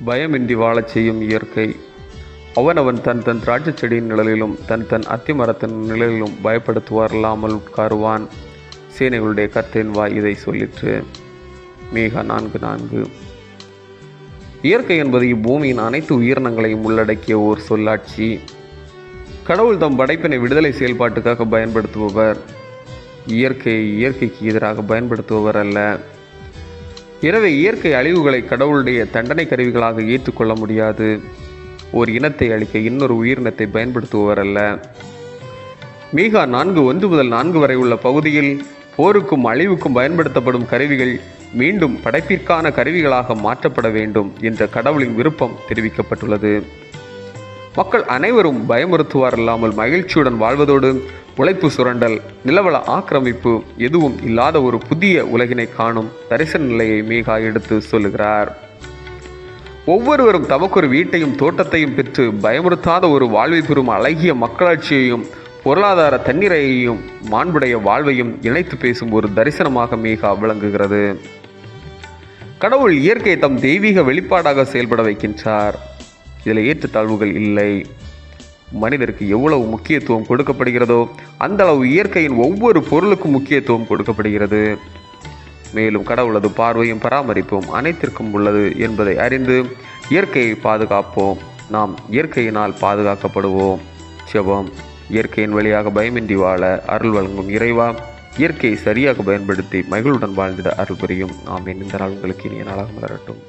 பயமின்றி வாழச் செய்யும் இயற்கை. அவனவன் தன் தன் திராட்சை செடியின் நிழலிலும் தன் தன் அத்திமரத்தின் நிழலிலும் பயப்படுத்துவார் இல்லாமல் உட்காருவான். சேனைகளுடைய கர்த்தரின் வாய் இதை சொல்லிற்று. மீகா 4:4. இயற்கை என்பது இப்பூமியின் அனைத்து உயிரினங்களையும் உள்ளடக்கிய ஓர் சொல்லாட்சி. கடவுள் தம் படைப்பினை விடுதலை செயல்பாட்டுக்காக பயன்படுத்துபவர். இயற்கைக்கு எதிராக பயன்படுத்துபவர் அல்ல. எனவே இயற்கை அழிவுகளை கடவுளுடைய தண்டனை கருவிகளாக ஏற்றுக்கொள்ள முடியாது. ஒரு இனத்தை அழிக்க இன்னொரு உயிரினத்தை பயன்படுத்துபவர் அல்ல. மீகா 4:1-4 வரை உள்ள பகுதியில் போருக்கும் அழிவுக்கும் பயன்படுத்தப்படும் கருவிகள் மீண்டும் படைப்பிற்கான கருவிகளாக மாற்றப்பட வேண்டும் என்ற கடவுளின் விருப்பம் தெரிவிக்கப்பட்டுள்ளது. மக்கள் அனைவரும் பயமுறுத்துவார் இல்லாமல் மகிழ்ச்சியுடன் வாழ்வதோடு உழைப்பு சுரண்டல், நிலவள ஆக்கிரமிப்பு எதுவும் இல்லாத ஒரு புதிய உலகினை காணும் தரிசன நிலையை மீகா எடுத்து சொல்லுகிறார். ஒவ்வொருவரும் தமக்கொரு வீட்டையும் தோட்டத்தையும் பெற்று பயமுறுத்தாத ஒரு வாழ்வை பெறும் அழகிய மக்களாட்சியையும் பொருளாதார தன்னிறையையும் மாண்புடைய வாழ்வையும் இணைத்து பேசும் ஒரு தரிசனமாக மீகா விளங்குகிறது. கடவுள் இயற்கையை தம் தெய்வீக வெளிப்பாடாக செயல்பட வைக்கின்றார். இதில் ஏற்றத்தாழ்வுகள் இல்லை. மனிதருக்கு எவ்வளவு முக்கியத்துவம் கொடுக்கப்படுகிறதோ அந்த அளவு இயற்கையின் ஒவ்வொரு பொருளுக்கும் முக்கியத்துவம் கொடுக்கப்படுகிறது. மேலும் கடவுளது பார்வையும் பராமரிப்பும் அனைத்திற்கும் உள்ளது என்பதை அறிந்து இயற்கையை பாதுகாப்போம். நாம் இயற்கையினால் பாதுகாக்கப்படுவோம். ஜெபம். இயற்கையின் வழியாக பயமின்றி வாழ அருள் வழங்கும் இறைவா, இயற்கையை சரியாக பயன்படுத்தி மகிழ்வுடன் வாழ்ந்திட அருள் புரியும். ஆமென். இந்த நாள் உங்களுக்கு இனிய நாளாக மலரட்டும்.